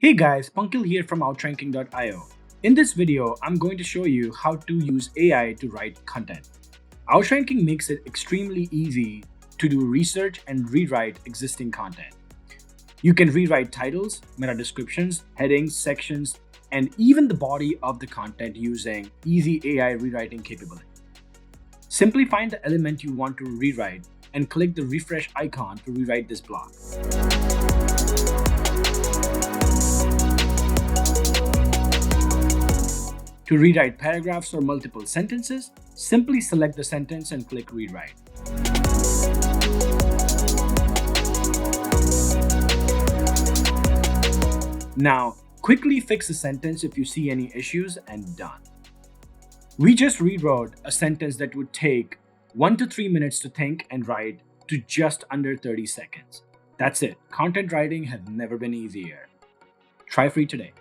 Hey guys, Pankil here from OUTRANKING.io. In this video, I'm going to show you how to use AI to write content. Outranking makes it extremely easy to do research and rewrite existing content. You can rewrite titles, meta descriptions, headings, sections, and even the body of the content using easy AI rewriting capability. Simply find the element you want to rewrite and click the refresh icon to rewrite this block. To rewrite paragraphs or multiple sentences, simply select the sentence and click Rewrite. Now, quickly fix the sentence if you see any issues and done. We just rewrote a sentence that would take 1 to 3 minutes to think and write to just under 30 seconds. That's it. Content writing has never been easier. Try free today.